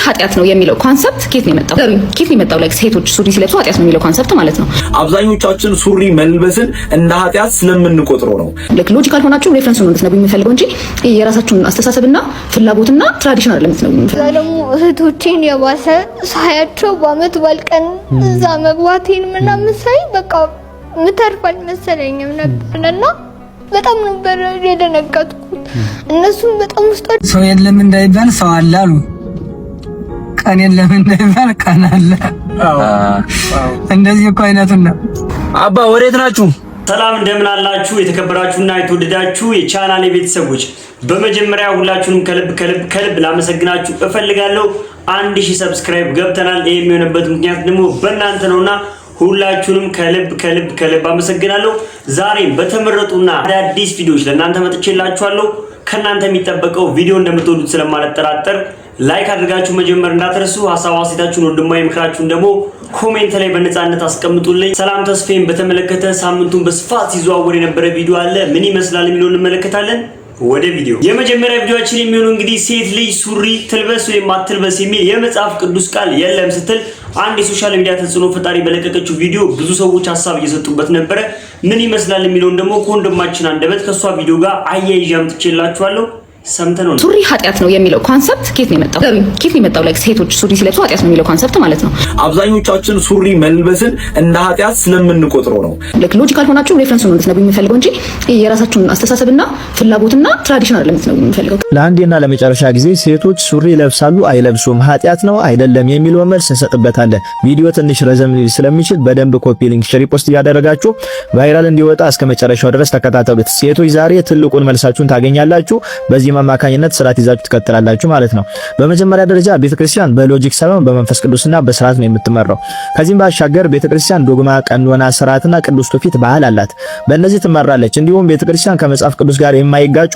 ኃጢአት ነው የሚለው ኮንሰፕት ከየት ነው የመጣው? ከየት ነው የመጣው? ላይክ ሴቶች ሱሪ ሲለብሱ ኃጢአት ነው የሚለው ኮንሰፕት ማለት ነው። አብዛኞቻችን ሱሪ መልበስን እንደ ኃጢአት ስለምንቆጥረው ነው። ላይክ ሎጂካል ሆናችሁ ሬፈረንስ ነው እንድትነግሩ የሚፈልገው እንጂ የራሳችሁን አስተሳሰብና ፍላጎትና ትራዲሽን አይደለም እንድትነግሩ የሚፈልገው። ደግሞ እህቶቼን የባሰ ሳያቸው በአመት ባልቀን እዛ መግባቴን ምናምን ሳይ በቃ ምተርፍ አልመሰለኝም ነበርና በጣም ነበር የደነገጥኩት። እነሱም በጣም ውስጣቸው ሰው የለም እንዳይባል ሰው አለ አሉ። ቀን የለም እንዳይባል ቀን አለ። እንደዚህ እኮ አይነቱን ነው። አባ ወዴት ናችሁ? ሰላም እንደምን አላችሁ? የተከበራችሁና የተወደዳችሁ የቻናሌ ቤተሰቦች በመጀመሪያ ሁላችሁንም ከልብ ላመሰግናችሁ እፈልጋለሁ። 1000 ሰብስክራይብ ገብተናል። ይሄ የሚሆንበት ምክንያት ደግሞ በእናንተ ነውና ሁላችሁንም ከልብ አመሰግናለሁ። ዛሬ በተመረጡና አዳዲስ ቪዲዮዎች ለእናንተ መጥቼላችኋለሁ። ከናንተ የሚጠበቀው ቪዲዮ እንደምትወዱት ስለማልጠራጠር ላይክ አድርጋችሁ መጀመር እንዳትረሱ። ሐሳብ አስተያየታችሁን ወንድማዊ ምክራችሁን ደግሞ ኮሜንት ላይ በነፃነት አስቀምጡልኝ። ሰላም ተስፋዬን በተመለከተ ሳምንቱን በስፋት ሲዘዋወር የነበረ ቪዲዮ አለ። ምን ይመስላል የሚለውን እንመለከታለን። ወደ ቪዲዮ የመጀመሪያ ቪዲዮአችን የሚሆነው እንግዲህ ሴት ልጅ ሱሪ ትልበስ ወይም አትልበስ የሚል የመጽሐፍ ቅዱስ ቃል የለም ስትል አንድ የሶሻል ሚዲያ ተጽዕኖ ፈጣሪ በለቀቀችው ቪዲዮ ብዙ ሰዎች ሀሳብ እየሰጡበት ነበረ። ምን ይመስላል የሚለውን ደግሞ ከወንድማችን አንደበት ከሷ ቪዲዮ ጋር አያይዤ አምጥቼላችኋለሁ። ሰምተነው ሱሪ ኃጢአት ነው የሚለው ኮንሰፕት ከየት ነው የመጣው? ከየት ነው የመጣው? ላይክ ሴቶች ሱሪ ሲለብሱ ኃጢአት ነው የሚለው ኮንሰፕት ማለት ነው። አብዛኞቻችን ሱሪ መልበስን እንደ ኃጢአት ስለምንቆጥረው ነው። ላይክ ሎጂካል ሆናችሁ ሬፈረንስ ነው እንድትነግሩ የሚፈልገው እንጂ የራሳችሁን አስተሳሰብና ፍላጎትና ትራዲሽን አይደለም እንድትነግሩ የሚፈልገው። ለአንዴና ለመጨረሻ ጊዜ ሴቶች ሱሪ ይለብሳሉ አይለብሱም፣ ኃጢአት ነው አይደለም የሚለው መልስ እንሰጥበታለን። ቪዲዮ ትንሽ ረዘም ስለሚችል በደንብ ኮፒ ሊንክ ሼር ፖስት እያደረጋችሁ ቫይራል እንዲወጣ እስከ መጨረሻው ድረስ ተከታተሉት። ሴቶች ዛሬ ትልቁን መልሳችሁን ታገኛላችሁ። በዚህ አማካኝነት ስርዓት ይዛችሁ ትከተላላችሁ ማለት ነው። በመጀመሪያ ደረጃ ቤተክርስቲያን በሎጂክ ሳይሆን በመንፈስ ቅዱስና በስርዓት ነው የምትመራው። ከዚህም ባሻገር ቤተክርስቲያን ዶግማ፣ ቀኖና፣ ስርዓትና ቅዱስ ትውፊት ባህል አላት። በእነዚህ ትመራለች። እንዲሁም ቤተክርስቲያን ከመጽሐፍ ቅዱስ ጋር የማይጋጩ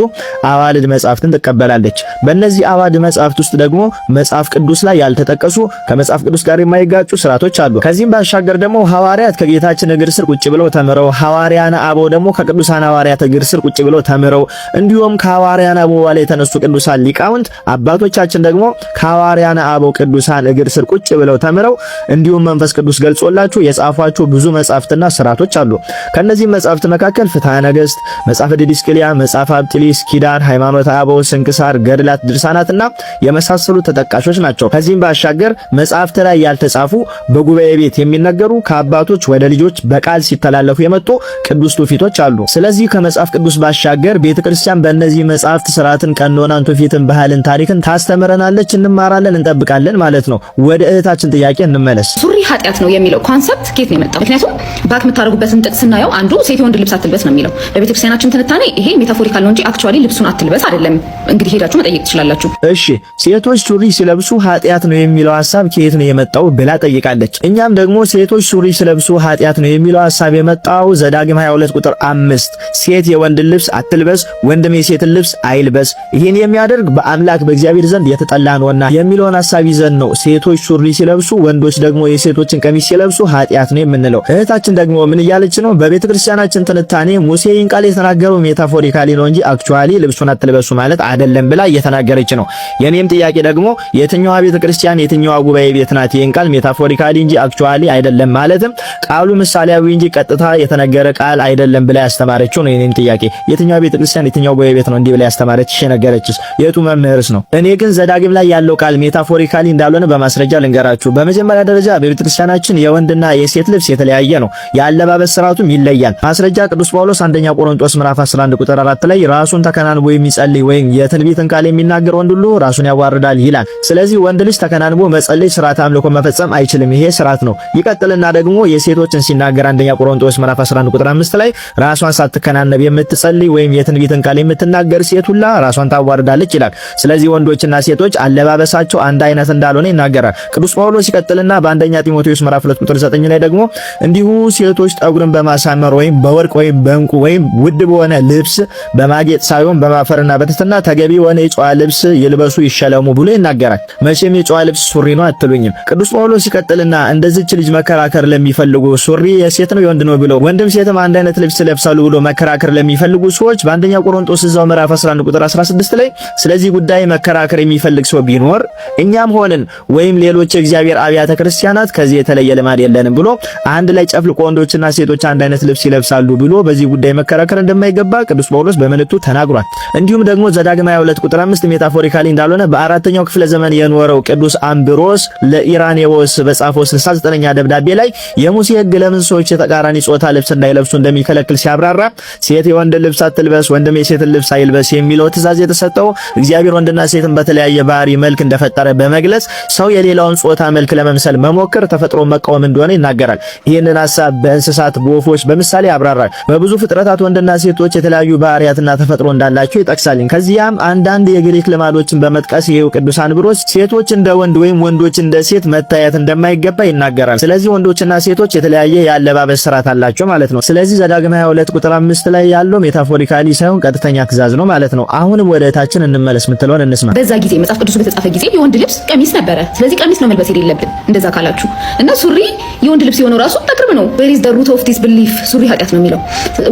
አዋልድ መጽሐፍትን ትቀበላለች። በእነዚህ አዋልድ መጽሐፍት ውስጥ ደግሞ መጽሐፍ ቅዱስ ላይ ያልተጠቀሱ ከመጽሐፍ ቅዱስ ጋር የማይጋጩ ስርዓቶች አሉ። ከዚህም ባሻገር ደግሞ ሐዋርያት ከጌታችን እግር ስር ቁጭ ብለው ተምረው፣ ሐዋርያነ አበው ደግሞ ከቅዱሳን ሐዋርያት እግር ስር ቁጭ ብለው ተምረው፣ እንዲሁም ከሐዋርያነ አበው የተነሱ ቅዱሳን ሊቃውንት አባቶቻችን ደግሞ ከሐዋርያነ አበው ቅዱሳን እግር ስር ቁጭ ብለው ተምረው እንዲሁም መንፈስ ቅዱስ ገልጾላቸው የጻፏቸው ብዙ መጻሕፍትና ስርዓቶች አሉ። ከነዚህ መጻሕፍት መካከል ፍትሐ ነገሥት፣ መጽሐፈ ዲድስቅልያ፣ መጽሐፈ አብጥሊስ፣ ኪዳን፣ ሃይማኖተ አበው፣ ስንክሳር፣ ገድላት፣ ድርሳናትና የመሳሰሉ ተጠቃሾች ናቸው። ከዚህም ባሻገር መጻሕፍት ላይ ያልተጻፉ በጉባኤ ቤት የሚነገሩ ከአባቶች ወደ ልጆች በቃል ሲተላለፉ የመጡ ቅዱስ ትውፊቶች አሉ። ስለዚህ ከመጽሐፍ ቅዱስ ባሻገር ቤተክርስቲያን በእነዚህ መጻሕፍት ስርዓትን፣ ቀኖናን፣ ትውፊትን፣ ባህልን፣ ታሪክን ታስተምረናለች፣ እንማራለን፣ እንጠብቃለን ማለት ነው። ወደ እህታችን ጥያቄ እንመለስ። ሱሪ ኃጢአት ነው የሚለው ኮንሰፕት ከየት ነው የመጣው? ምክንያቱም ባክ የምታደርጉበትን ጥቅስ ስናየው አንዱ ሴት ወንድ ልብስ አትልበስ ነው የሚለው። በቤተክርስቲያናችን ትንታኔ ይሄ ሜታፎሪካል ነው እንጂ አክቹአሊ ልብሱን አትልበስ አይደለም። እንግዲህ ሄዳችሁ መጠየቅ ትችላላችሁ። እሺ ሴቶች ሱሪ ሲለብሱ ኃጢአት ነው የሚለው ሐሳብ ከየት ነው የመጣው ብላ ጠይቃለች። እኛም ደግሞ ሴቶች ሱሪ ሲለብሱ ኃጢአት ነው የሚለው ሐሳብ የመጣው ዘዳግም 22 ቁጥር 5 ሴት የወንድ ልብስ አትልበስ፣ ወንድም የሴትን ልብስ አይልበስ፣ ይሄን የሚያደርግ በአምላክ በእግዚአብሔር ዘንድ የተጠላ ነውና የሚለውን ሐሳብ ይዘን ነው ሴቶች ሱሪ ሲለብሱ ወንዶች ደግሞ የሴቶችን ቀሚስ ሲለብሱ ኃጢአት ነው የምንለው። እህታችን ደግሞ ምን እያለች ነው? በቤተክርስቲያናችን ትንታኔ ሙሴ ይህን ቃል የተናገረው ሜታፎሪካሊ ነው እንጂ አክቹአሊ ልብሱን አትልበሱ ማለት አይደለም ብላ እየተናገረች ነው። የኔም ጥያቄ ደግሞ የትኛዋ ቤተክርስቲያን የትኛዋ ጉባኤ ቤት ናት ይህን ቃል ሜታፎሪካሊ እንጂ አክቹአሊ አይደለም ማለትም ቃሉ ምሳሌያዊ እንጂ ቀጥታ የተነገረ ቃል አይደለም ብላ ያስተማረችው ነው። የኔም ጥያቄ የትኛዋ ቤተክርስቲያን የትኛው ጉባኤ ቤት ነው እንዲህ ብላ ያስተማረች የነገረችስ የቱ መምህርስ ነው? እኔ ግን ዘዳግም ላይ ያለው ቃል ሜታፎሪካሊ እንዳልሆነ በማስረጃ ልንገራችሁ። በመጀመሪያ ደረጃ በቤተክርስቲያናችን የወንድና የሴት ልብስ የተለያየ ነው። የአለባበስ ስርዓቱም ይለያል። ማስረጃ ቅዱስ ጳውሎስ አንደኛ ቆሮንቶስ ምዕራፍ 11 ቁጥር 4 ላይ ራሱን ተከናንቦ የሚጸልይ ወይም የትንቢትን ቃል የሚናገር ወንድ ሁሉ ራሱን ያዋርዳል ይላል። ስለዚህ ወንድ ልጅ ተከናንቦ መጸለይ፣ ስርዓተ አምልኮ መፈጸም አይችልም። ይሄ ስርዓት ነው። ይቀጥልና ደግሞ የሴቶችን ሲናገር አንደኛ ቆሮንቶስ ምዕራፍ 11 ቁጥር 5 ላይ ራሷን ሳትከናነብ የምትጸልይ ወይም የትንቢትን ቃል የምትናገር ሴት ሁላ ራሷን ታዋርዳለች ይላል። ስለዚህ ወንዶችና ሴቶች አለባበሳቸው አንድ አይነት እንዳልሆነ ይናገራል ቅዱስ ጳውሎስ። ይቀጥልና በአንደኛ ጢሞቴዎስ ምዕራፍ 2 ቁጥር 9 ላይ ደግሞ እንዲሁ ሴቶች ጠጉርን በማሳመር ወይም በወርቅ ወይም በእንቁ ወይም ውድ በሆነ ልብስ በማጌጥ ሳይሆን በማፈርና በትህትና ተገቢ የሆነ የጨዋ ልብስ ይልበሱ ይሸለሙ ብሎ ይናገራል። መቼም የጨዋ ልብስ ሱሪ ነው አትሉኝም? ቅዱስ ጳውሎስ ይቀጥልና እንደዚች ልጅ መከራከር ለሚፈልጉ ሱሪ የሴት ነው የወንድ ነው ብለው ወንድም ሴትም አንድ አይነት ልብስ ለብሳሉ ብሎ መከራከር ለሚፈልጉ ሰዎች በአንደኛ ቆሮንቶስ እዛው ምዕራፍ 11 ቁጥር 16 ላይ ስለዚህ ጉዳይ መከራከር የሚፈልግ ሰው ቢኖር እኛም ሆንን ወይም ሌሎች የእግዚአብሔር አብያተ ክርስቲያናት ከዚህ የተለየ ልማድ የለንም ብሎ አንድ ላይ ጨፍልቆ ወንዶችና ሴቶች አንድ አይነት ልብስ ይለብሳሉ ብሎ በዚህ ጉዳይ መከራከር እንደማይገባ ቅዱስ ጳውሎስ በመልእክቱ ተናግሯል። እንዲሁም ደግሞ ዘዳግም 22 ቁጥር 5 ሜታፎሪካሊ እንዳልሆነ በአራተኛው ክፍለ ዘመን የኖረው ቅዱስ አምብሮስ ለኢራኔዎስ በጻፈው 69ኛ ደብዳቤ ላይ የሙሴ ሕግ ለምን ሰዎች የተቃራኒ ጾታ ልብስ እንዳይለብሱ እንደሚከለክል ሲያብራራ ሴት የወንድ ልብስ አትልበስ፣ ወንድም የሴትን ልብስ አይልበስ የሚለው ትእዛዝ የተሰጠው እግዚአብሔር ወንድና ሴትን በተለያየ ባህሪ መልክ እንደፈጠረ በመግለጽ ሰው የሌላውን ጾታ መልክ ለመምሰል መሞከር ተፈጥሮ መቃወም እንደሆነ ይናገራል። ይህንን ሐሳብ በእንስሳት በወፎች በምሳሌ ያብራራል። በብዙ ፍጥረታት ወንድና ሴቶች የተለያዩ ባህሪያትና ተፈጥሮ እንዳላቸው ይጠቅሳል። ከዚያም አንዳንድ የግሪክ ልማዶችን በመጥቀስ ይሄው ቅዱስ አንብሮስ ሴቶች እንደ ወንድ ወይም ወንዶች እንደ ሴት መታየት እንደማይገባ ይናገራል። ስለዚህ ወንዶችና ሴቶች የተለያየ የአለባበስ ስርዓት አላቸው ማለት ነው። ስለዚህ ዘዳግም 22 ቁጥር 5 ላይ ያለው ሜታፎሪካሊ ሳይሆን ቀጥተኛ ትእዛዝ ነው ማለት ነው። አሁንም ወደ ታችን እንመለስ ምትለውን እንስማ። በዛ ጊዜ መጽሐፍ ቅዱስ በተጻፈ ጊዜ የወንድ ልብስ ቀሚስ ነበረ። ስለዚህ ቀሚስ ነው መልበስ የሌለብን እንደዛ ካላችሁ እና ሱሪ የወንድ ልብስ የሆነው ራሱ በቅርብ ነው። where is the root of this belief ሱሪ ኃጢአት ነው የሚለው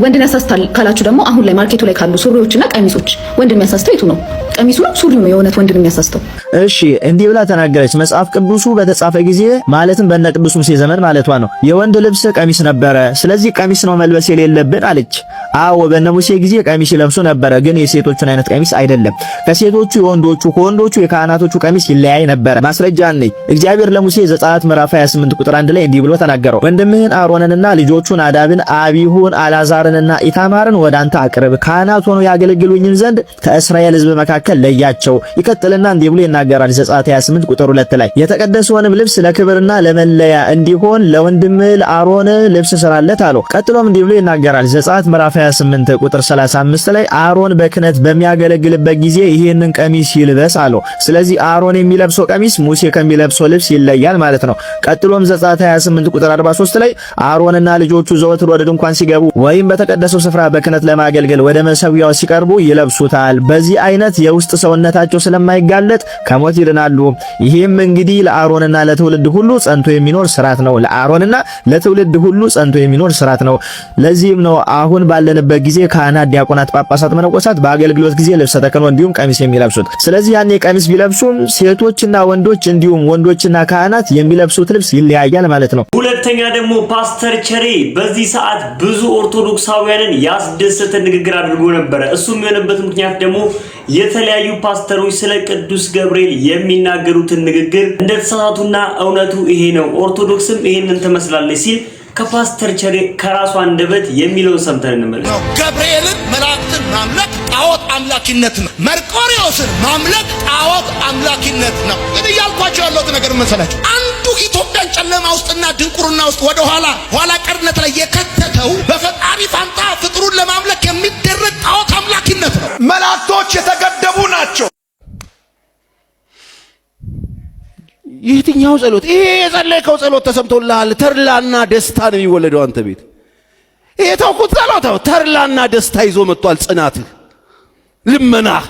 ወንድን ያሳስታል ካላችሁ ደግሞ አሁን ላይ ማርኬቱ ላይ ካሉ ሱሪዎችና ቀሚሶች ወንድን የሚያሳስተው የቱ ነው? ቀሚሱ ነው ሱሪው ነው የእውነት ወንድን የሚያሳስተው? እሺ እንዲህ ብላ ተናገረች። መጽሐፍ ቅዱሱ በተጻፈ ጊዜ ማለትም በእነ ቅዱስ ሙሴ ዘመን ማለቷ ነው የወንድ ልብስ ቀሚስ ነበረ። ስለዚህ ቀሚስ ነው መልበስ የሌለብን አለች። አዎ በእነ ሙሴ ጊዜ ቀሚስ ይለብሱ ነበረ፣ ግን የሴቶቹን አይነት ቀሚስ አይደለም። ከሴቶቹ የወንዶቹ ከወንዶቹ የካህናቶቹ ቀሚስ ይለያይ ነበረ። ማስረጃ ነኝ። እግዚአብሔር ለሙሴ ዘጸአት ምዕራፍ 28 ቁጥር 1 ላይ እንዲህ ብሎ ተናገረው። ወንድምህን አሮንንና ልጆቹን አዳብን፣ አቢሁን፣ አልዓዛርንና ኢታማርን ወደ አንተ አቅርብ፣ ካህናት ሆነው ያገለግሉኝን ዘንድ ከእስራኤል ሕዝብ መካከል ለያቸው። ይቀጥልና እንዲህ ብሎ ይናገራል። ዘጸአት 28 ቁጥር 2 ላይ የተቀደሰውንም ልብስ ለክብርና ለመለያ እንዲሆን ለወንድምህ ለአሮን ልብስ ስራለት አለው። ቀጥሎም እንዲህ ብሎ ይናገራል። ዘጸአት ምዕራፍ 28 ቁጥር 35 ላይ አሮን በክህነት በሚያገለግልበት ጊዜ ይህንን ቀሚስ ይልበስ አለው። ስለዚህ አሮን የሚለብሰው ቀሚስ ሙሴ ከሚለብሰው ልብስ ይለያል ማለት ነው። ቀጥሎም ዘጸአት 28 ቁጥር 43 ላይ አሮንና ልጆቹ ዘወትር ወደ ድንኳን ሲገቡ ወይም በተቀደሰው ስፍራ በክህነት ለማገልገል ወደ መሰዊያው ሲቀርቡ ይለብሱታል። በዚህ አይነት የውስጥ ሰውነታቸው ስለማይጋለጥ ከሞት ይድናሉ። ይህም እንግዲህ ለአሮንና ለትውልድ ሁሉ ጸንቶ የሚኖር ሥርዓት ነው። ለአሮንና ለትውልድ ሁሉ ጸንቶ የሚኖር ሥርዓት ነው። ለዚህም ነው አሁን ባለንበት ጊዜ ካህናት፣ ዲያቆናት፣ ጳጳሳት፣ መነኮሳት በአገልግሎት ጊዜ ልብሰ ተክህኖ እንዲሁም ቀሚስ የሚለብሱት። ስለዚህ ያኔ ቀሚስ ቢለብሱም ሴቶችና ወንዶች እንዲሁም ወንዶችና ካህናት የሚለብሱት ልብስ ይለያያል ማለት ነው። ሁለተኛ ደግሞ ፓስተር ቸሬ በዚህ ሰዓት ብዙ ኦርቶዶክሳውያንን ያስደሰተ ንግግር አድርጎ ነበረ። እሱም የሆነበት ምክንያት ደግሞ የተለያዩ ፓስተሮች ስለ ቅዱስ ገብርኤል የሚናገሩትን ንግግር እንደተሳሳቱና እውነቱ ይሄ ነው፣ ኦርቶዶክስም ይሄንን ትመስላለች ሲል ከፓስተር ቸሬ ከራሱ አንደበት የሚለውን ሰምተን እንመለስ። ገብርኤልን መላእክትን ማምለክ ጣዖት አምላኪነት ነው። መርቆሪዎስን ማምለክ ጣዖት አምላኪነት ነው። እንግዲህ ያልኳቸው ያለሁት ነገር መሰላችሁ አንዱ ኢትዮጵያን ጨለማ ውስጥና ድንቁርና ውስጥ ወደ ኋላ ቀርነት ላይ የከተተው በፈጣሪ ፋንታ ፍጥሩን ለማምለክ የሚደረግ ጣዖት አምላኪነት ነው። መላእክቶች የተገደቡ ናቸው። የትኛው ጸሎት? ይሄ የጸለይከው ጸሎት ተሰምቶልሃል። ተርላና ደስታ ነው የሚወለደው አንተ ቤት። ይሄ ተውኩት ጸሎት ተርላና ደስታ ይዞ መጥቷል። ጽናትህ፣ ልመናህ፣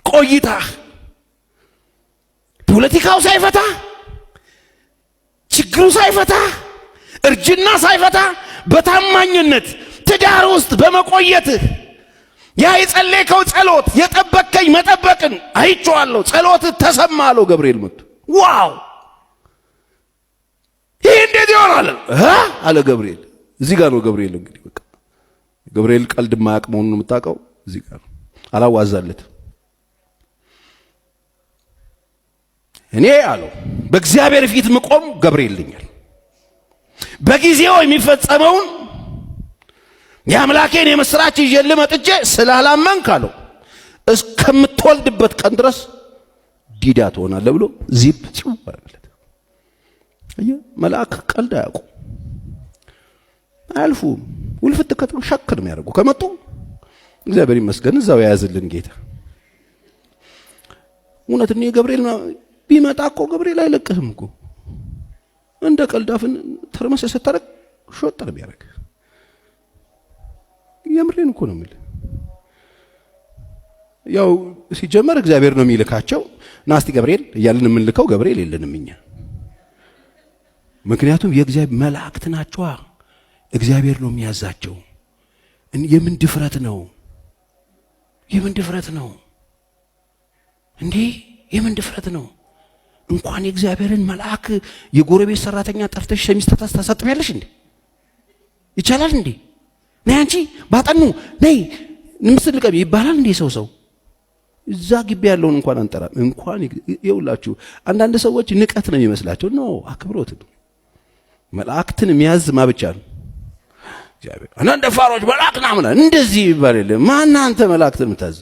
ቆይታህ ፖለቲካው ሳይፈታ፣ ችግሩ ሳይፈታ፣ እርጅና ሳይፈታ በታማኝነት ትዳር ውስጥ በመቆየትህ ያ የጸለይከው ጸሎት የጠበቀኝ መጠበቅን አይቼዋለሁ። ጸሎትህ ተሰማ አለው ገብርኤል መጥቶ። ዋው ይሄ እንዴት ይሆናል አለ ገብርኤል። እዚህ ጋር ነው ገብርኤል። እንግዲህ በቃ ገብርኤል ቀልድ ማያቅ መሆኑን የምታውቀው እዚህ ጋር ነው። አላዋዛለት። እኔ አለው በእግዚአብሔር ፊት ምቆም ገብርኤል ልኛል። በጊዜው የሚፈጸመውን የአምላኬን የምስራች ይዤ መጥቼ ስላላመንክ አለው እስከምትወልድበት ቀን ድረስ ዲዳ ትሆናለህ ብሎ ዚፕ ጽው አረገለት። አየ መልአክ ቀልድ አያውቁ አልፉም። ውልፍት ከተሉ ሸክ ነው የሚያደርጉ። ከመጡ እግዚአብሔር ይመስገን እዛው ያያዝልን ጌታ። እውነት ነው ገብርኤል ቢመጣ እኮ ገብርኤል አይለቅህም እኮ እንደ ቀልዳፍን ተርመሰ ሰተረክ ሾጣር ቢያረግ የምሬን እኮ ነው የሚል። ያው ሲጀመር እግዚአብሔር ነው የሚልካቸው። ናስቲ ገብርኤል እያልን የምንልከው ገብርኤል የለንም እኛ። ምክንያቱም የእግዚአብሔር መላእክት ናቸው። እግዚአብሔር ነው የሚያዛቸው። የምን ድፍረት ነው? የምን ድፍረት ነው እንዴ? የምን ድፍረት ነው? እንኳን የእግዚአብሔርን መልአክ የጎረቤት ሰራተኛ ጠርተሽ ሸሚዝ ታሳጥቢያለሽ እንዴ? ይቻላል እንዴ? ነይ አንቺ ባጠኑ ነይ ንምስል ቀቢ ይባላል እንዴ? ሰው እዛ ግቢ ያለውን እንኳን አንጠራም። እንኳን ይውላችሁ አንዳንድ ሰዎች ንቀት ነው የሚመስላቸው። ነው አክብሮት ነው። መላእክትን የሚያዝ ማብቻ ነው እግዚአብሔር። አንዳንድ ፋሮች መላእክና ምና እንደዚህ ይባል የለም። ማን አንተ መላእክትን የምታዝ?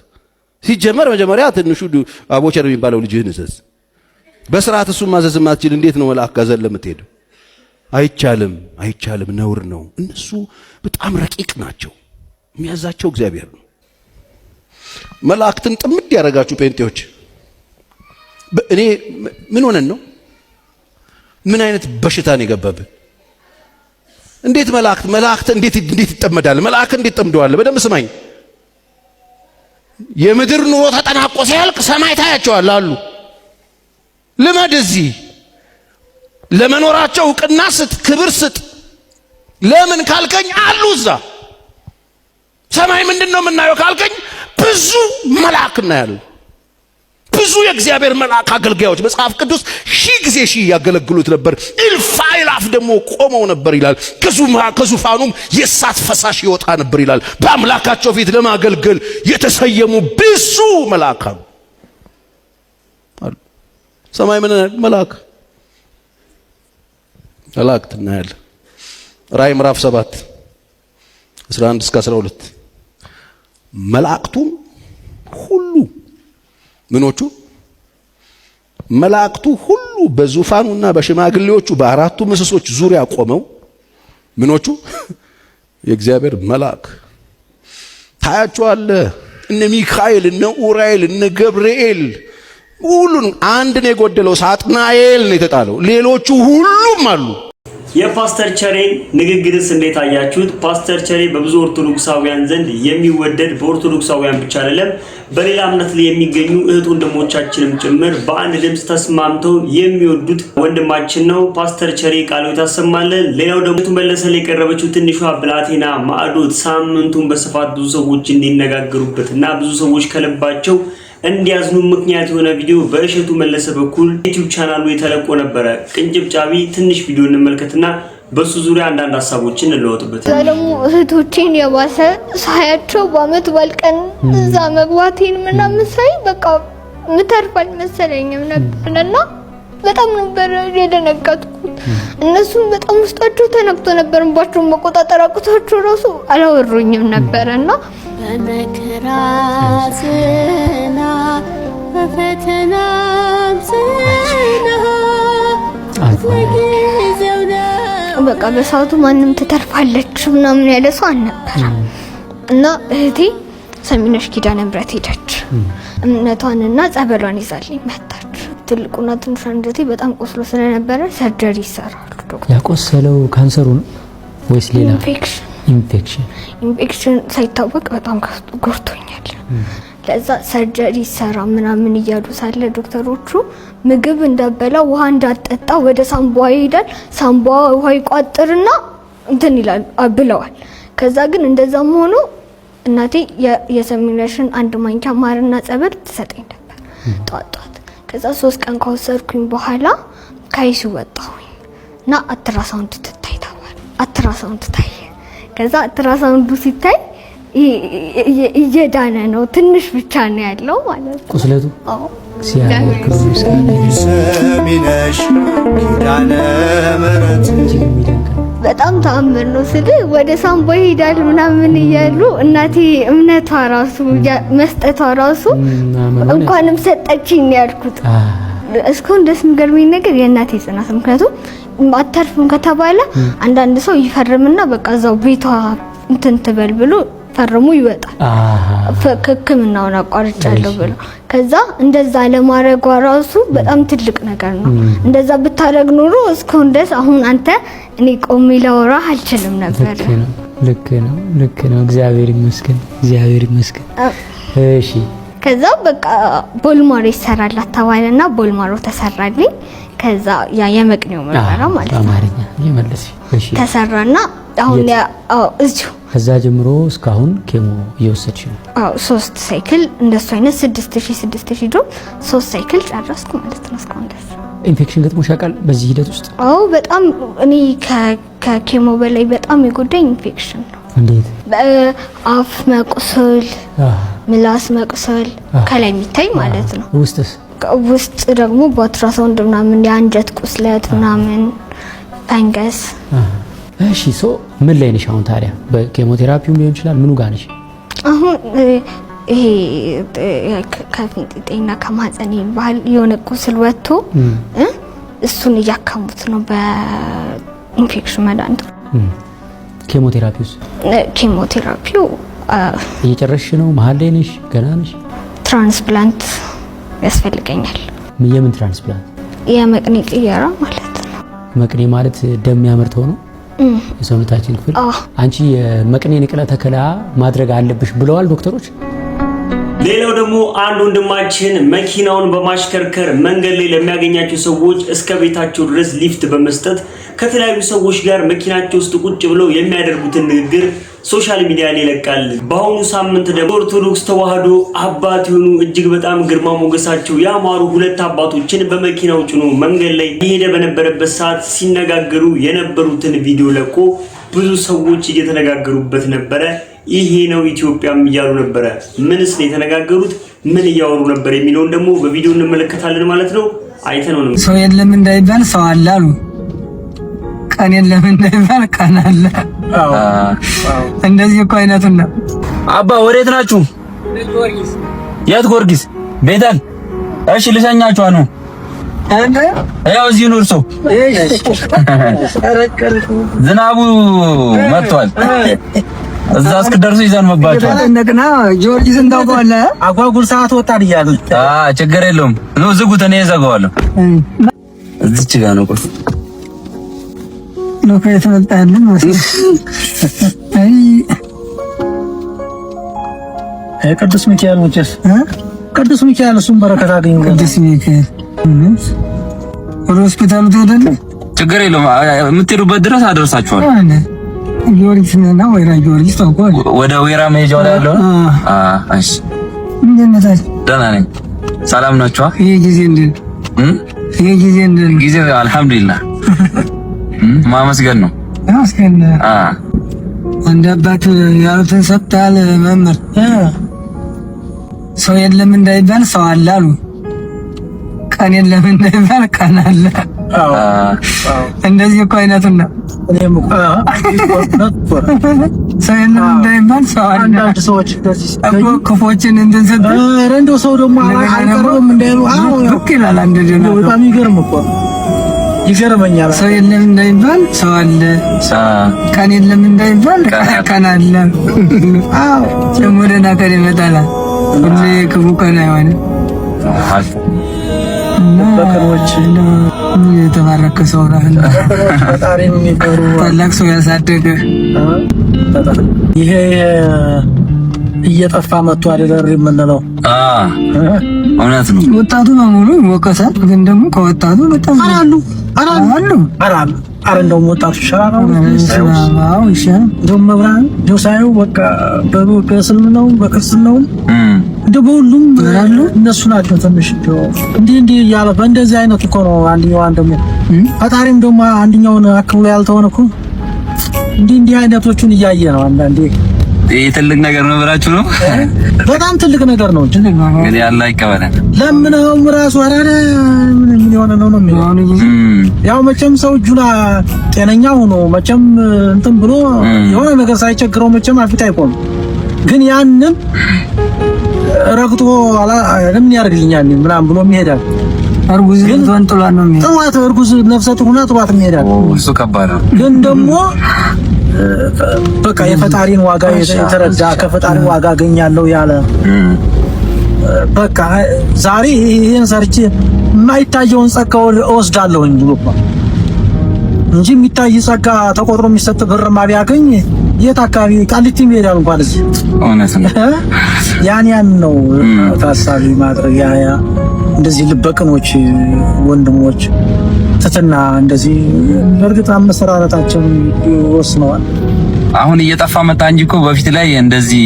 ሲጀመር መጀመሪያ ትንሹ አቦቸር የሚባለው ልጅህን እዘዝ። በስርዓት እሱን ማዘዝ ማትችል እንዴት ነው መላእክ ጋር ዘለ የምትሄደው? አይቻልም፣ ነውር ነው። እነሱ በጣም ረቂቅ ናቸው። የሚያዛቸው እግዚአብሔር ነው። መላእክትን ጥምድ ያረጋችሁ ጴንጤዎች እኔ ምን ሆነን ነው? ምን አይነት በሽታ ነው የገባብን? እንዴት መላእክት እንዴት ይጠመዳል? መላእክ እንዴት ጠምደዋል? በደንብ ስማኝ። የምድር ኑሮ ተጠናቆ ሲያልቅ ሰማይ ታያቸዋል አሉ። ልመድ እዚህ ለመኖራቸው ዕውቅና ስጥ፣ ክብር ስጥ። ለምን ካልከኝ አሉ እዛ ሰማይ ምንድነው የምናየው ካልከኝ ብዙ መላእክት እናያለን። ብዙ የእግዚአብሔር መልአክ አገልጋዮች መጽሐፍ ቅዱስ ሺህ ያገለግሉት ነበር። እልፍ አእላፍ ደግሞ ቆመው ነበር ይላል። ከዙፋኑም የእሳት ፈሳሽ ይወጣ ነበር ይላል። በአምላካቸው ፊት ለማገልገል የተሰየሙ ብዙ መላእክት አሉ። ሰማይ ምን መላእክት እናያለን። ራእይ ምዕራፍ 7 11 እስከ 12 መላእክቱም ሁሉ ምኖቹ መላእክቱ ሁሉ በዙፋኑና በሽማግሌዎቹ በአራቱ ምሰሶች ዙሪያ ቆመው ምኖቹ የእግዚአብሔር መልአክ ታያቸዋለህ። እነ ሚካኤል፣ እነ ኡራኤል፣ እነ ገብርኤል ሁሉን አንድ ነው የጎደለው። ሳጥናኤል ነው የተጣለው። ሌሎቹ ሁሉም አሉ። የፓስተር ቸሬን ንግግርስ እንዴት አያችሁት? ፓስተር ቸሬ በብዙ ኦርቶዶክሳውያን ዘንድ የሚወደድ በኦርቶዶክሳውያን ብቻ አይደለም በሌላ እምነት ላይ የሚገኙ እህት ወንድሞቻችንም ጭምር በአንድ ድምጽ ተስማምተው የሚወዱት ወንድማችን ነው። ፓስተር ቸሬ ቃሉ ታሰማለን። ሌላው ደግሞ መለሰ ላይ የቀረበችው ትንሿ ብላቴና ማዕዶት ሳምንቱን በስፋት ብዙ ሰዎች እንዲነጋገሩበትና ብዙ ሰዎች ከልባቸው እንዲያዝኑ ምክንያት የሆነ ቪዲዮ በእሸቱ መለሰ በኩል ዩቲዩብ ቻናሉ የተለቆ ነበር። ቅንጭብጫቢ ትንሽ ቪዲዮ እንመልከትና በሱ ዙሪያ አንዳንድ ሀሳቦችን እንለወጥበት። ደግሞ እህቶቼን የባሰ ሳያቸው በአመት ባልቀን እዛ መግባቴን ምናምን ሳይ በቃ ምተርፋል መሰለኝም ነበርና በጣም ነበር የደነገጥኩት። እነሱም በጣም ውስጣቸው ተነክቶ ነበር። እንባቸውን መቆጣጠር አቅቷቸው ራሱ አላወሩኝም ነበርና በመከራ ጽና በፈተና ጽና በቃ በሰዓቱ ማንም ትተርፋለች ምናምን ያለ ሰው አልነበረም። እና እህቴ ሰሚነሽ ኪዳነ ምሕረት ሄደች። እምነቷንና ጸበሏን ይዛልኝ መጣች። ትልቁና ትንሹ አንጀቴ በጣም ቆስሎ ስለነበረ ሰርጀሪ ይሰራሉ ዶክተር። ያቆሰለው ካንሰሩ ነው ወይስ ሌላ ኢንፌክሽን ሳይታወቅ በጣም ጎርቶኛል። ለዛ ሰርጀሪ ይሰራ ምናምን እያሉ ሳለ ዶክተሮቹ ምግብ እንዳበላ ውሃ እንዳጠጣ ወደ ሳምቧ ይሄዳል። ሳምቧ ውሃ ይቋጥርና እንትን ይላል ብለዋል። ከዛ ግን እንደዛም ሆኖ እናቴ የሰሚነሽን አንድ ማንኪያ ማርና ጸበል ትሰጠኝ ነበር ጧት። ከዛ 3 ቀን ከወሰድኩኝ በኋላ ካይሱ ወጣሁኝ እና አትራሳውንድ ትታይ ተባለ። አትራሳውንድ ታየ። ከዛ አትራሳውንዱ ሲታይ እየዳነ ነው፣ ትንሽ ብቻ ነው ያለው ማለት ነው ቁስለቱ። አዎ ሰሚነሽ ኪዳነ ምሕረት በጣም ተአምር ነው ስል ወደ ሳምቦ ይሄዳል ምናምን እያሉ እናቴ እምነቷ ራሱ መስጠቷ ራሱ እንኳንም ሰጠችኝ ያልኩት። እስካሁን ደስ የሚገርመኝ ነገር የእናቴ ጽናት። ምክንያቱም አተርፍም ከተባለ አንዳንድ ሰው ይፈርምና በቃ እዛው ቤቷ እንትን ትበል ብሎ ፈርሙ ይወጣል። ሕክምናውን አቋርጫለሁ ብሎ ከዛ እንደዛ ለማድረጓ ራሱ በጣም ትልቅ ነገር ነው። እንደዛ ብታረግ ኖሮ እስካሁን ድረስ አሁን አንተ እኔ ቆሜ ላወራ አልችልም ነበር። ልክ ነው። እግዚአብሔር ይመስገን። እሺ ከዛ በቃ ቦልማሮ ይሰራላት ተባለና ቦልማሮ ተሰራልኝ። ከዛ ያ የመቅኔው ምርመራ ማለት ነው አማርኛ ይመለስ። እሺ ተሰራና አሁን እዚሁ ከዛ ጀምሮ እስካሁን ኬሞ እየወሰድሽ ነው? አዎ 3 ሳይክል እንደሱ አይነት 6000 ዶ 3 ሳይክል ጨረስኩ ማለት ነው እስካሁን ድረስ። ኢንፌክሽን ገጥሞሽ ያውቃል በዚህ ሂደት ውስጥ? አዎ በጣም እኔ ከኬሞ በላይ በጣም የጎዳኝ ኢንፌክሽን ነው። እንዴት? አፍ መቁሰል፣ ምላስ መቁሰል ከላይ የሚታይ ማለት ነው። ውስጥ ደግሞ በአልትራሳውንድ ምናምን የአንጀት ቁስለት ምናምን ፈንገስ። እሺ ምን ላይ ነሽ አሁን ታዲያ? በኬሞቴራፒውም ሊሆን ይችላል ምኑ ጋር ነሽ አሁን? ይሄ ከፊንጢጤና ከማህፀኔ ባህል የሆነ ቁስል ወጥቶ እሱን እያከሙት ነው በኢንፌክሽን መድኃኒት። ኬሞቴራፒው እየጨረስሽ ነው? መሀል ላይ ነሽ? ገና ነሽ? ትራንስፕላንት ያስፈልገኛል። የምን ትራንስፕላንት? የመቅኔ ቅየራ ማለት ነው። መቅኔ ማለት ደም የሚያመርተው ነው የሰውነታችን ክፍል። አንቺ የመቅኔ ንቅለ ተከላ ማድረግ አለብሽ ብለዋል ዶክተሮች። ሌላው ደግሞ አንድ ወንድማችን መኪናውን በማሽከርከር መንገድ ላይ ለሚያገኛቸው ሰዎች እስከ ቤታቸው ድረስ ሊፍት በመስጠት ከተለያዩ ሰዎች ጋር መኪናቸው ውስጥ ቁጭ ብለው የሚያደርጉትን ንግግር ሶሻል ሚዲያ ላይ ይለቃል። በአሁኑ ሳምንት ደግሞ ኦርቶዶክስ ተዋህዶ አባት የሆኑ እጅግ በጣም ግርማ ሞገሳቸው ያማሩ 2 አባቶችን በመኪናው ጭኖ መንገድ ላይ እየሄደ በነበረበት ሰዓት ሲነጋገሩ የነበሩትን ቪዲዮ ለቆ ብዙ ሰዎች እየተነጋገሩበት ነበረ። ይሄ ነው ኢትዮጵያም እያሉ ነበረ። ምንስ ነው የተነጋገሩት? ምን እያወሩ ነበር የሚለውን ደግሞ በቪዲዮ እንመለከታለን ማለት ነው። አይተነው ነው። ሰው የለም እንዳይባል ሰው አለ አሉ። ቀን የለም እንዳይባል ቀን አለ። እንደዚህ እኮ አይነቱን ነው። አባ ወዴት ናችሁ? የት ጊዮርጊስ? ቤተል? እሺ ልሸኛችሁ ነው። ያው እዚህ ኑር ሰው። ዝናቡ መጥቷል። እዛ እስክደርሱ ይዘን መባቻው እንደገና ጊዮርጊስን ታውቀዋለህ? አጓጉል ሰዓት ወጣን እያሉ። ችግር የለውም ነው ዝጉት፣ እኔ እዘጋዋለሁ። እዚች ጋር ነው ቆይ ነው ከተመጣልን ማለት አይ ቅዱስ ሚካኤል ወጭስ ቅዱስ ሚካኤል እሱን በረከት አገኘ። ቅዱስ ሚካኤል ሆስፒታሉ ተደለ። ችግር የለውም የምትሄዱበት ድረስ አደርሳችኋለሁ። ጊዮርጊስና ወይራ ጊዮርጊስ ታውቀዋል? ወደ ወይራ መሄጃው ላይ ያለው። እሺ እንደነታል። ደህና ነኝ። ሰላም ናችሁ? ይሄ ጊዜ እንደ ጊዜ አልሐምዱሊላህ ማመስገን ነው። ማመስገን። አንድ አባት ያሉትን ሰጥታል መምህር። ሰው የለም እንዳይባል ሰው አለ አሉ። ቀን የለም እንዳይባል ቀን አለ። እንደዚህ እኮ አይነቱን ነው። ሰው የለም እንዳይባል ሰው አለ። አንዳንድ ሰዎች ክፎችን እንትን እንደው ሰው ደግሞ አይቀርም እንዳይሉ ብቅ ይላል። አንድ ደግሞ በጣም ይገርም እኮ ይገርመኛል። ሰው የለም እንዳይባል ሰው አለ። ቀን የለም እንዳይባል ቀን አለ። አዎ ደግሞ ደህና ቀን ይመጣል። ሁሌ ክፉ ቀን አይሆንም። በቀሮች የተባረከ ሰው ነው። ፈጣሪን የሚፈሩ ታላቅ ሰው ያሳደገ ይሄ እየጠፋ መጥቶ አይደል የምንለው? እውነት ነው። ወጣቱ በሙሉ ይወቀሳል፣ ግን ደግሞ ከወጣቱ በጣም አሉ እንደውም ወጣቱ ይሻላል። አዎ ይሻላል። እንደውም መብራን እንደው ሳይው በቃ በእስልምናው በክርስትናው እንደው በሁሉም አሉ እነሱ ናቸው ትንሽ እንዲህ እያለ በእንደዚህ አይነት እኮ ነው አንደኛው ፈጣሪም ደግሞ አንደኛውን አክብሎ ያልተሆነ እኮ እንዲህ አይነቶቹን እያየ ነው አንዳንዴ። ይሄ ትልቅ ነገር ነው ብላችሁ ነው? በጣም ትልቅ ነገር ነው። እንግዲህ አላህ ይቀበላል። ለምነውም ራሱ አራረ ምን የሆነ ነው የሚሆነው። ያው መቼም ሰው እጁና ጤነኛ ሆኖ መቼም እንትን ብሎ የሆነ ነገር ሳይቸግረው መቼም አፍታ አይቆም። ግን ያንን ረግጦ ለምን ያርግልኛል ምናምን ብሎ ይሄዳል። እርጉዝ ተንጥሏ ነው የሚሄድ። ጥዋት እርጉዝ ነፍሰ ጡር ሆና ጥዋት ይሄዳል። እሱ ከባድ ነው። ግን ደግሞ በቃ የፈጣሪን ዋጋ የተረዳ ከፈጣሪ ዋጋ አገኛለሁ ያለ በቃ ዛሬ ይሄን ሰርቼ የማይታየውን ጸጋው እወስዳለሁኝ ብሎ እንጂ የሚታይ ጸጋ ተቆጥሮ የሚሰጥ ብርማ ቢያገኝ የት አካባቢ ቃሊቲ ይሄዳል እንኳን እዚህ። እውነት ነው። ያን ነው ታሳቢ ማድረግ ያ እንደዚህ ልበቅኖች ወንድሞች ትትና እንደዚህ በእርግጥ አመሰራረታቸው ይወስነዋል። አሁን እየጠፋ መጣ እንጂ እኮ በፊት ላይ እንደዚህ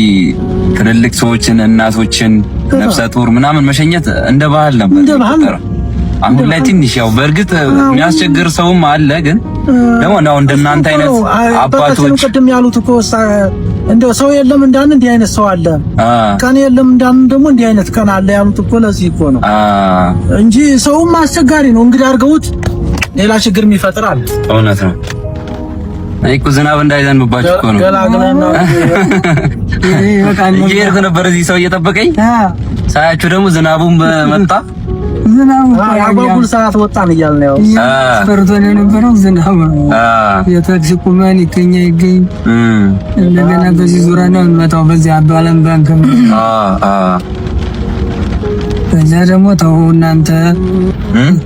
ትልልቅ ሰዎችን እናቶችን ነፍሰ ጡር ምናምን መሸኘት እንደ ባህል ነበር። አሁን ላይ ትንሽ ያው በእርግጥ የሚያስቸግር ሰውም አለ፣ ግን ደግሞ ነው እንደናንተ አይነት አባቶች ቅድም ያሉት እኮ እንደው ሰው የለም እንዳን እንዲህ አይነት ሰው አለ፣ ቀን የለም እንዳን ደግሞ እንዲህ አይነት ቀን አለ ያሉት እኮ ለዚህ እኮ ነው እንጂ ሰውም አስቸጋሪ ነው። እንግዲህ አድርገውት ሌላ ችግር የሚፈጥር አለ። እውነት ነው። እኮ ዝናብ እንዳይዘንብባችሁ እኮ ነው እየሄድኩ ነበር እዚህ ሰው እየጠበቀኝ ሳያችሁ ደግሞ ዝናቡን መጣ። ዝናቡ ያጓጉል ሰዓት ወጣን እያልን ነው ፈርቶን የነበረው ዝናቡ የታክሲ ቁመን ይገኝ እንደገና በዚህ ዙሪያ ነው እንመጣው በዚህ አባለም ባንክ ከዛ ደግሞ ተው እናንተ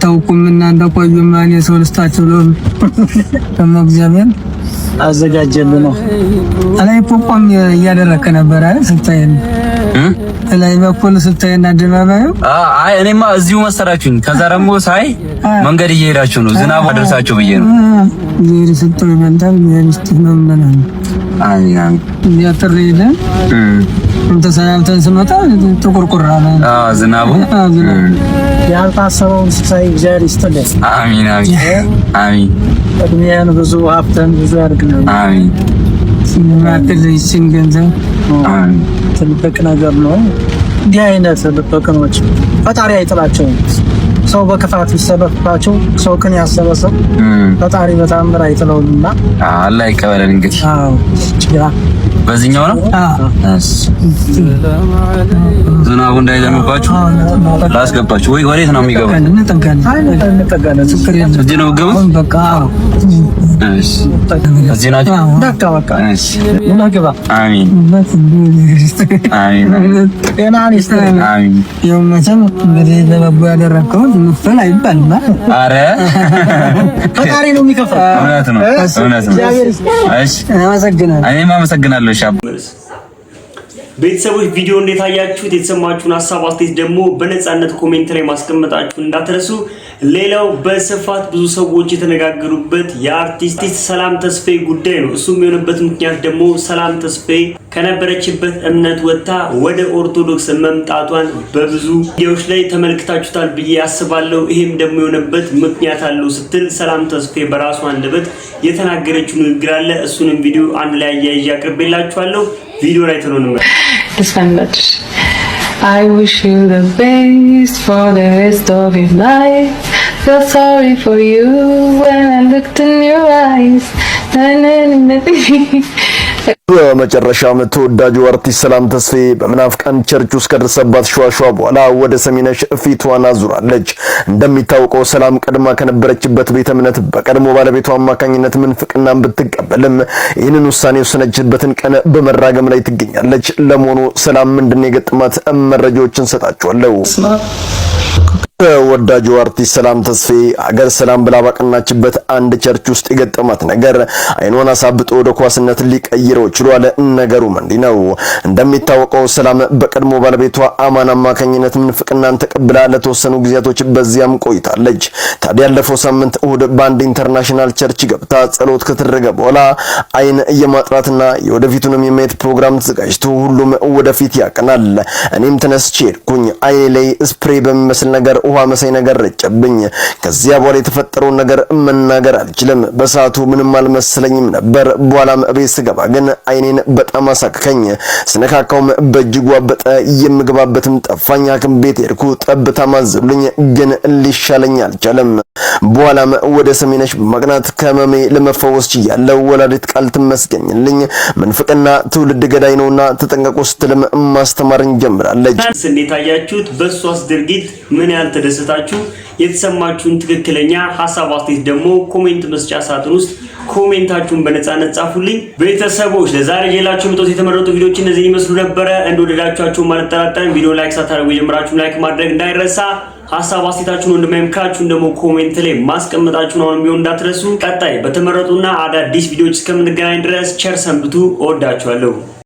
ተውቁም እናንተ ቆዩማ እኔ ሰው ልስጣችሁ ነው ከመግዚአብሔር አዘጋጀልን ነው አላይ ፖፖም እያደረከ ነበር አይደል ስታየን ላይ በኩል ስታየና አደባባዩ አይ እኔማ እዚሁ መሰራችሁኝ። ከዛ ደግሞ ሳይ መንገድ እየሄዳችሁ ነው ዝናብ አደረሳችሁ ብዬ ነው ይሄ ስትል መንታል የሚስት ነው ምናምን አያን ያተረይደ እንተ ሰላምተን ስመጣ ተቆርቆራ ነው ዝናቡ ያልታሰበውን ሳይ እግዚአብሔር ይስጥልኝ። አሚን አሚን አሚን። እድሜያን ብዙ ሀብተን ብዙ ያድርግልን። አሚን። ሲማክል ሲንገንዘብ ትልቅ ነገር ነው። እንዲህ አይነት ልበቀኖች ፈጣሪ አይጥላቸውም። ሰው በክፋት ይሰበባቸው ሰው ግን ያሰበሰብ ፈጣሪ በታምር አይጥለውምና አላህ ይቀበለን። እንግዲህ በዚህኛው ነው ዝናቡ እንዳይዘንባችሁ ላስገባችሁ ወይ ወዴት ነው የሚገባው? እንጠጋለን ችግር የለም። እዚህ ነው ገቡ በቃ እሺ እዚህ ናችሁ በቃ በቃ እሺ እናገባ አሚን አሚን ጤናን ይስጥልኝ። አሚን የውመተም እንግዲህ ለበጎ ያደረከው ምፍል አይባልም። አረ ፈጣሪ ነው የሚከፍለው። እውነት ነው እውነት ነው። እሺ አመሰግናለሁ። እኔም አመሰግናለሁ። ቤተሰቦች ቪዲዮ እንዴት አያችሁት? የተሰማችሁን ሐሳብ አስተያየት ደግሞ በነጻነት ኮሜንት ላይ ማስቀመጣችሁ እንዳትረሱ። ሌላው በስፋት ብዙ ሰዎች የተነጋገሩበት የአርቲስት ሰላም ተስፋዬ ጉዳይ ነው። እሱም የሆነበት ምክንያት ደግሞ ሰላም ተስፋዬ ከነበረችበት እምነት ወጥታ ወደ ኦርቶዶክስ መምጣቷን በብዙ ቪዲዮዎች ላይ ተመልክታችሁታል ብዬ አስባለሁ። ይሄም ደግሞ የሆነበት ምክንያት አለው ስትል ሰላም ተስፋዬ በራሷ አንደበት የተናገረችው ንግግር አለ። እሱንም ቪዲዮ አንድ ላይ አያይዤ አቅርቤላችኋለሁ። ቪዲዮ ላይ ተነኑ I wish you the best for the rest of your life. Feel sorry for you when I looked in your eyes. በመጨረሻም ተወዳጁ አርቲስት ሰላም ተስፋዬ በመናፍቃን ቸርች ውስጥ ከደረሰባት ሸዋሸዋ በኋላ ወደ ሰሚነሽ ፊቷን አዙራለች። እንደሚታወቀው ሰላም ቀድማ ከነበረችበት ቤተ እምነት በቀድሞ ባለቤቷ አማካኝነት ምንፍቅናን ብትቀበልም ይህንን ውሳኔ የወሰነችበትን ቀን በመራገም ላይ ትገኛለች። ለመሆኑ ሰላም ምንድነው የገጠማት? መረጃዎችን ሰጣችኋለሁ። ተወዳጁ አርቲስት ሰላም ተስፋዬ አገር ሰላም ብላ ባቀናችበት አንድ ቸርች ውስጥ የገጠማት ነገር አይኗን አሳብጦ ወደ ኳስነት ሊቀይረው ችሏል። ነገሩ እንዲህ ነው። እንደሚታወቀው ሰላም በቀድሞ ባለቤቷ አማን አማካኝነት ምንፍቅናን ተቀብላ ለተወሰኑ ጊዜያቶች በዚያም ቆይታለች። ታዲያ ያለፈው ሳምንት እሁድ በአንድ ኢንተርናሽናል ቸርች ገብታ ጸሎት ከተደረገ በኋላ አይን የማጥራትና የወደፊቱንም የማየት ፕሮግራም ተዘጋጅቶ ሁሉም ወደፊት ያቀናል። እኔም ተነስቼ ሄድኩኝ። አይኔ ላይ ስፕሬይ በሚመስል ነገር ውሃ መሳይ ነገር ረጨብኝ። ከዚያ በኋላ የተፈጠረውን ነገር መናገር አልችልም። በሰዓቱ ምንም አልመሰለኝም ነበር። በኋላም ቤት ስገባ ግን አይኔን በጣም አሳከከኝ። ስነካካውም በእጅጉ አበጠ። የምገባበትም ጠፋኝ። ሐኪም ቤት ሄድኩ። ጠብታ ማዘሉኝ፣ ግን ሊሻለኝ አልቻለም። በኋላም ወደ ሰሚነሽ በማቅናት ከመሜ ለመፈወስ ችያለሁ። ወላዲት ቃል ትመስገኝልኝ። ምንፍቅና ትውልድ ገዳይ ነውና ተጠንቀቁ ስትልም ማስተማርን ጀምራለች። እንዴት አያችሁት? በሷስ ድርጊት ምን ያህል ተደሰታችሁ? የተሰማችሁን ትክክለኛ ሐሳብ አስተያየት ደግሞ ኮሜንት መስጫ ሳጥን ውስጥ ኮሜንታችሁን በነጻነት ጻፉልኝ። ቤተሰቦች ለዛሬ ጀላችሁ ምጦት የተመረጡ ቪዲዮዎች እነዚህ ይመስሉ ነበር። እንደወደዳችኋቸው ማለት ተራጣን ቪዲዮ ላይክ ሳታደርጉ ጀምራችሁ ላይክ ማድረግ እንዳይረሳ። ሐሳብ አስተያየታችሁን እንደማይምካችሁን ደግሞ ኮሜንት ላይ ማስቀመጣችሁን አሁንም ቢሆን እንዳትረሱ። ቀጣይ በተመረጡና አዳዲስ ቪዲዮዎች እስከምንገናኝ ድረስ ቸር ሰንብቱ። እወዳችኋለሁ።